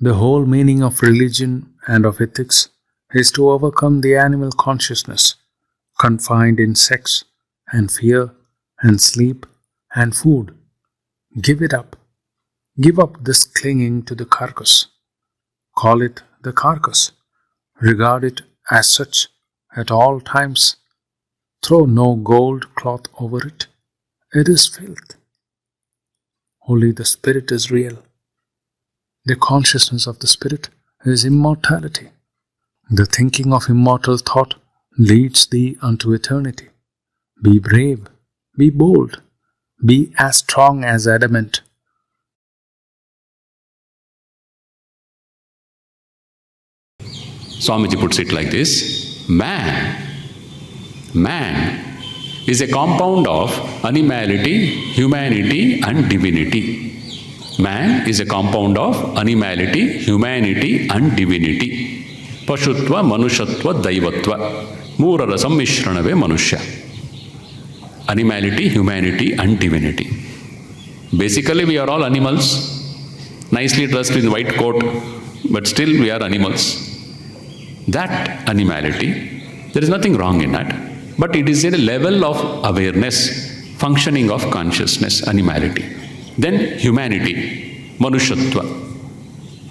The whole meaning of religion and of ethics is to overcome the animal consciousness confined in sex and fear and sleep and food. Give it up. Give up this clinging to the carcass. Call it the carcass. Regard it as such at all times. Throw no gold cloth over it. It is filth. Only the spirit is real. The consciousness of the spirit is immortality. The thinking of immortal thought leads thee unto eternity. Be brave, be bold, be as strong as adamant. Swamiji puts it like this: man is a compound of animality, humanity and divinity. Man is a compound of animality, humanity and divinity. Pashutva, Manushatva, Daivatva. Moorara sammishranave Manushya. Animality, humanity and divinity. Basically we are all animals, nicely dressed in white coat, but still we are animals. That animality, there is nothing wrong in that, but it is a level of awareness, functioning of consciousness, animality. Then humanity, Manushatva.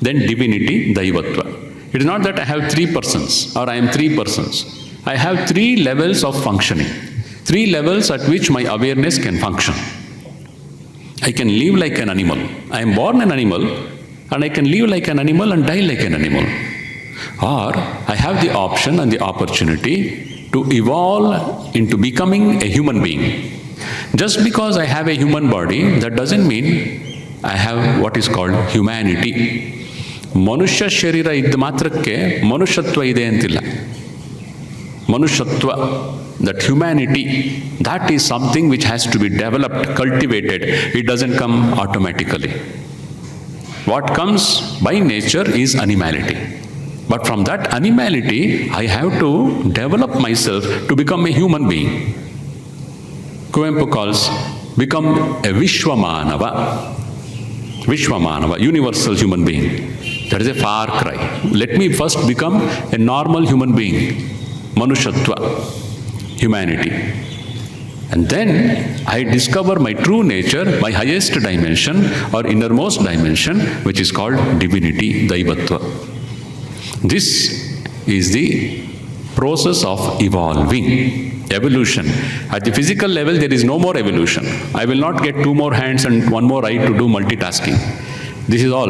Then divinity, Daivatva. It is not that I have three persons or I am three persons. I have three levels of functioning, three levels at which my awareness can function. I can live like an animal. I am born an animal and I can live like an animal and die like an animal. Or I have the option and the opportunity to evolve into becoming a human being. Just because I have a human body, that doesn't mean I have what is called humanity. Manushya sharira idda matrakke manushatva ide antilla. Manushatva, that humanity, that is something which has to be developed, cultivated. It doesn't come automatically. What comes by nature is animality. But from that animality, I have to develop myself to become a human being. Kuvempu calls, become a Vishwamanava. Vishwamanava, universal human being. That is a far cry. Let me first become a normal human being. Manushatva, humanity. And then I discover my true nature, my highest dimension or innermost dimension, which is called divinity, Daivatva. This is the process of evolving, evolution. At the physical level, there is no more evolution. I will not get two more hands and one more eye to do multitasking. This is all.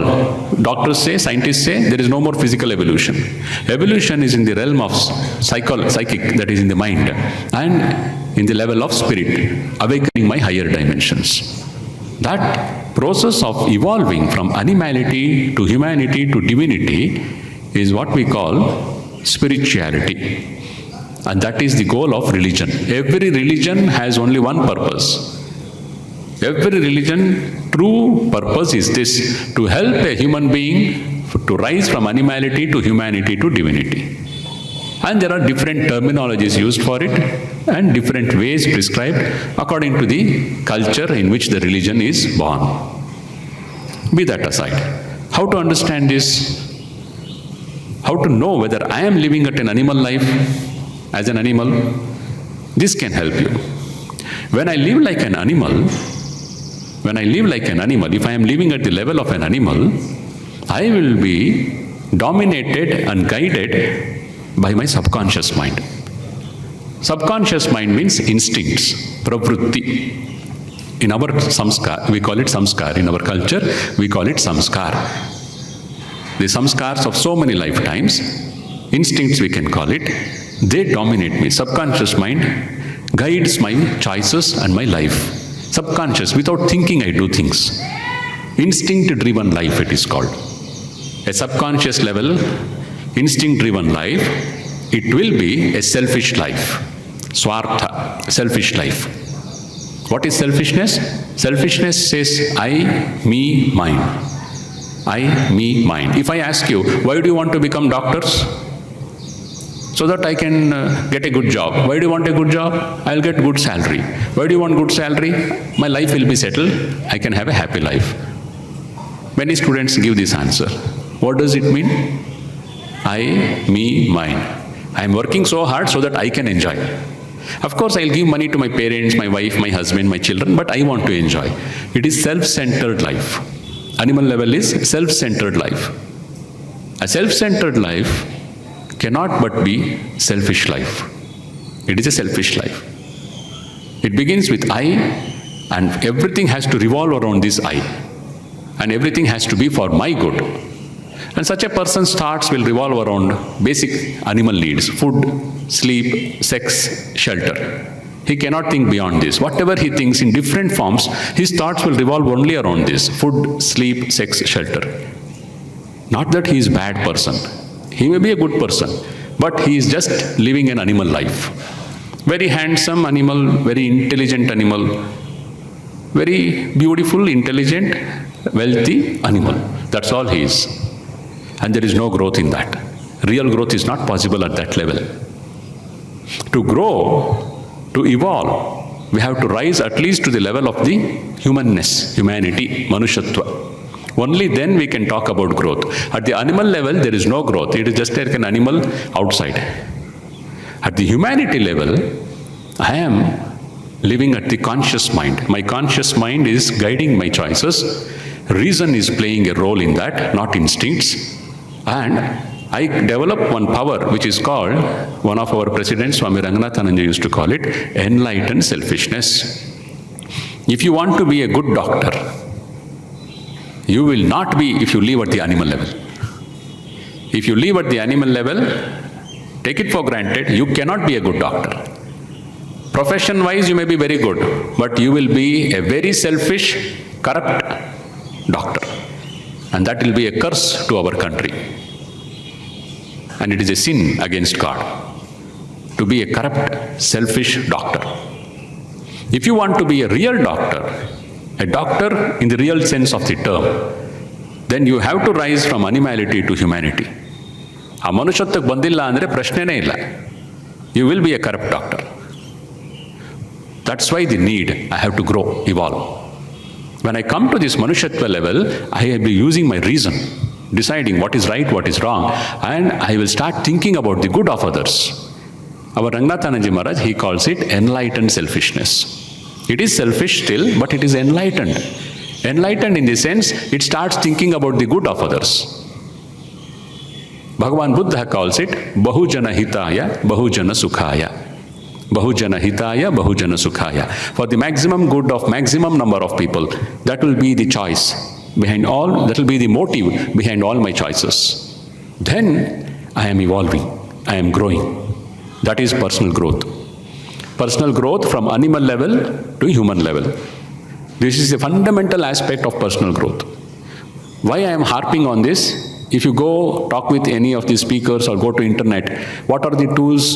Doctors say, scientists say, there is no more physical evolution. Evolution is in the realm of psychic, that is in the mind, and in the level of spirit, awakening my higher dimensions. That process of evolving from animality to humanity to divinity is what we call spirituality. And that is the goal of religion. Every religion has only one purpose. Every religion, true purpose is this, to help a human being to rise from animality to humanity to divinity. And there are different terminologies used for it and different ways prescribed according to the culture in which the religion is born. Be that aside. How to understand this? How to know whether I am living at an animal life as an animal? This can help you. When I live like an animal, if I am living at the level of an animal, I will be dominated and guided by my subconscious mind. Subconscious mind means instincts, pravrutti. In our samskar, we call it samskar. In our culture, we call it samskar. The samskars of so many lifetimes, instincts we can call it, they dominate me. Subconscious mind guides my choices and my life. Subconscious, without thinking I do things. Instinct-driven life it is called. A subconscious level, instinct-driven life, it will be a selfish life. Swartha, selfish life. What is selfishness? Selfishness says I, me, mine. I, me, mine. If I ask you, why do you want to become doctors? So that I can get a good job. Why do you want a good job? I'll get good salary. Why do you want good salary? My life will be settled. I can have a happy life. Many students give this answer. What does it mean? I, me, mine. I am working so hard so that I can enjoy. Of course, I'll give money to my parents, my wife, my husband, my children, but I want to enjoy. It is self-centered life. Animal level is self-centered life. A self-centered life cannot but be selfish life. It is a selfish life. It begins with I, and everything has to revolve around this I. And everything has to be for my good. And such a person's thoughts will revolve around basic animal needs: food, sleep, sex, shelter. He cannot think beyond this. Whatever he thinks in different forms, his thoughts will revolve only around this: food, sleep, sex, shelter. Not that he is a bad person. He may be a good person, but he is just living an animal life. Very handsome animal, very intelligent animal, very beautiful, intelligent, wealthy animal. That's all he is. And there is no growth in that. Real growth is not possible at that level. To grow, to evolve, we have to rise at least to the level of the humanness, humanity, manushatva. Only then we can talk about growth. At the animal level, there is no growth. It is just like an animal outside. At the humanity level, I am living at the conscious mind. My conscious mind is guiding my choices. Reason is playing a role in that, not instincts. And I develop one power which is called, one of our presidents, Swami Ranganathananda, used to call it enlightened selfishness. If you want to be a good doctor, you will not be if you live at the animal level. If you live at the animal level, take it for granted, you cannot be a good doctor. Profession-wise, you may be very good, but you will be a very selfish, corrupt doctor. And that will be a curse to our country. And it is a sin against God to be a corrupt, selfish doctor. If you want to be a real doctor, a doctor in the real sense of the term, then you have to rise from animality to humanity. ಆ ಮನುಷ್ಯತ್ವಕ್ಕೆ ಬಂದಿಲ್ಲ ಅಂದರೆ ಪ್ರಶ್ನೆನೇ ಇಲ್ಲ. You will be a corrupt doctor. That's why the need, I have to grow, evolve. When I come to this manushatva level, I will be using my reason, deciding what is right, what is wrong, and I will start thinking about the good of others. Our Ranganathananda Maharaj, he calls it enlightened selfishness. It is selfish still, but it is enlightened. Enlightened in the sense, it starts thinking about the good of others. Bhagavan Buddha calls it Bahujana Hitaya, Bahujana Sukhaya. Bahujana Hitaya, Bahujana Sukhaya. For the maximum good of maximum number of people. That will be the choice behind all, that will be the motive behind all my choices. Then I am evolving, I am growing. That is personal growth. Personal growth from animal level to human level. This is a fundamental aspect of personal growth. Why I am harping on this? If you go talk with any of the speakers or go to internet, what are the tools?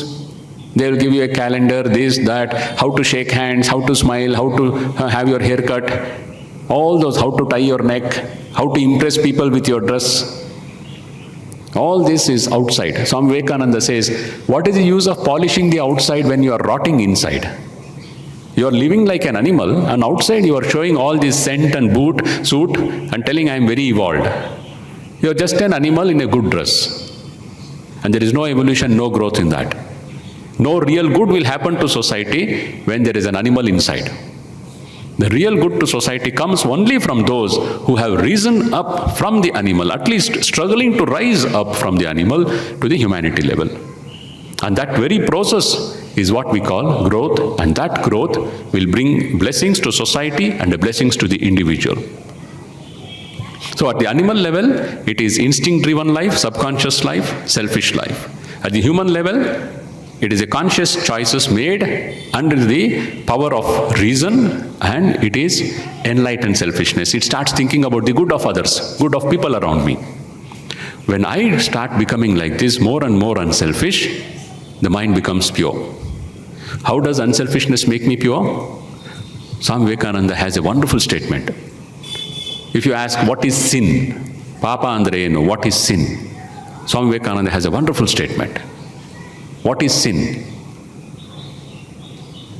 They will give you a calendar, this, that, how to shake hands, how to smile, how to have your hair cut, all those, how to tie your neck, how to impress people with your dress. All this is outside. Swami Vivekananda says, what is the use of polishing the outside when you are rotting inside? You are living like an animal, and outside you are showing all this scent and boot, suit, and telling I am very evolved. You are just an animal in a good dress. And there is no evolution, no growth in that. No real good will happen to society when there is an animal inside. The real good to society comes only from those who have risen up from the animal, at least struggling to rise up from the animal to the humanity level. And that very process is what we call growth, and that growth will bring blessings to society and blessings to the individual. So at the animal level, it is instinct-driven life, subconscious life, selfish life. At the human level, it is a conscious choices made under the power of reason, and it is enlightened selfishness. It starts thinking about the good of others, good of people around me. When I start becoming like this, more and more unselfish, the mind becomes pure. How does unselfishness make me pure? Swami Vivekananda has a wonderful statement. If you ask, what is sin? Papa andre enu, what is sin? Swami Vivekananda has a wonderful statement. What is sin?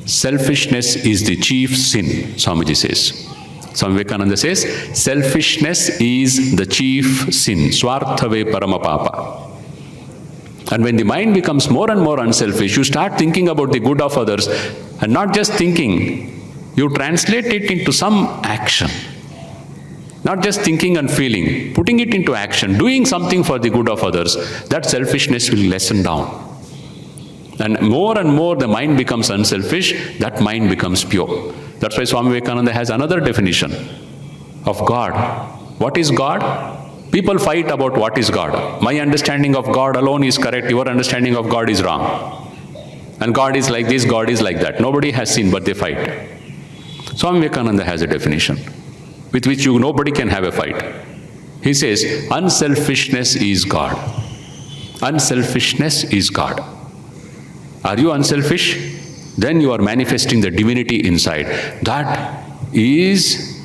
Selfishness is the chief sin, Swamiji says. Swami Vivekananda says, selfishness is the chief sin. Swarthave parama papa. And when the mind becomes more and more unselfish, you start thinking about the good of others, and not just thinking, you translate it into some action. Not just thinking and feeling, putting it into action, doing something for the good of others, that selfishness will lessen down. And more the mind becomes unselfish, that mind becomes pure. That's why Swami Vivekananda has another definition of God. What is God? People fight about what is God. My understanding of God alone is correct, your understanding of God is wrong. And God is like this, God is like that. Nobody has seen, but they fight. Swami Vivekananda has a definition with which nobody can have a fight. He says, unselfishness is God. Unselfishness is God. Are you unselfish? Then you are manifesting the divinity inside. That is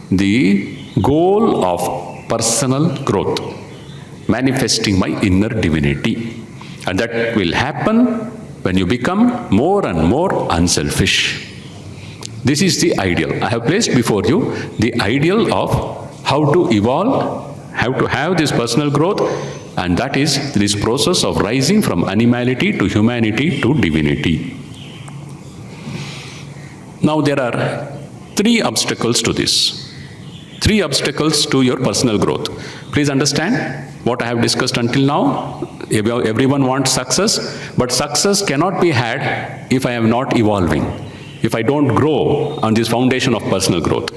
the goal of personal growth. Manifesting my inner divinity. And that will happen when you become more and more unselfish. This is the ideal. I have placed before you the ideal of how to evolve, how to have this personal growth, and that is this process of rising from animality to humanity to divinity. Now there are 3 obstacles to this. 3 obstacles to your personal growth. Please understand what I have discussed until now. Everyone wants success, but success cannot be had if I am not evolving, if I don't grow on this foundation of personal growth.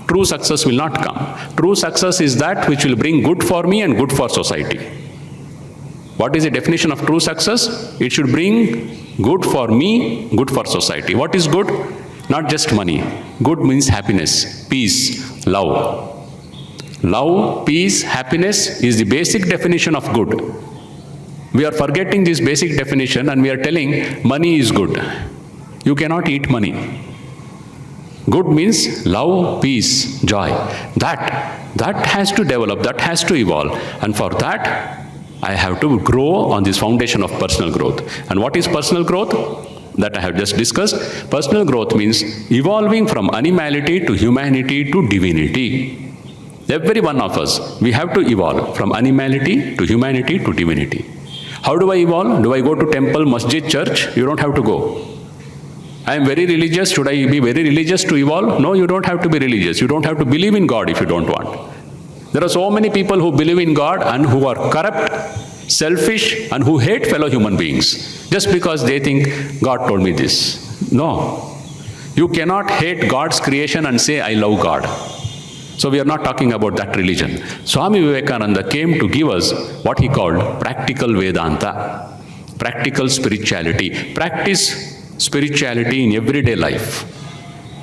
True success will not come. True success is that which will bring good for me and good for society. What is the definition of true success? It should bring good for me, good for society. What is good? Not just money. Good means happiness, peace, love. Love, peace, happiness is the basic definition of good. We are forgetting this basic definition and we are telling money is good. You cannot eat money. Good means love, peace, joy. That has to develop, that has to evolve. And for that, I have to grow on this foundation of personal growth. And what is personal growth? That I have just discussed. Personal growth means evolving from animality to humanity to divinity. Every one of us, we have to evolve from animality to humanity to divinity. How do I evolve? Do I go to temple, masjid, church? You don't have to go. I am very religious. Should I be very religious to evolve? No, you don't have to be religious. You don't have to believe in God if you don't want. There are so many people who believe in God and who are corrupt, selfish, and who hate fellow human beings just because they think God told me this. No. You cannot hate God's creation and say, I love God. So we are not talking about that religion. Swami Vivekananda came to give us what he called practical Vedanta, practical spirituality. Practice spirituality in everyday life.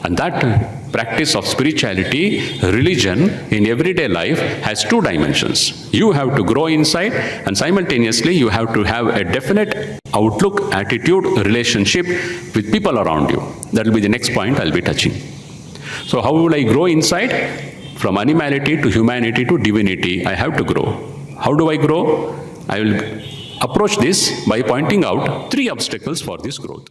And that practice of spirituality, religion in everyday life has 2 dimensions. You have to grow inside, and simultaneously you have to have a definite outlook, attitude, relationship with people around you. That will be the next point I'll be touching. So how will I grow inside? From animality to humanity to divinity, I have to grow. How do I grow? I will approach this by pointing out 3 obstacles for this growth.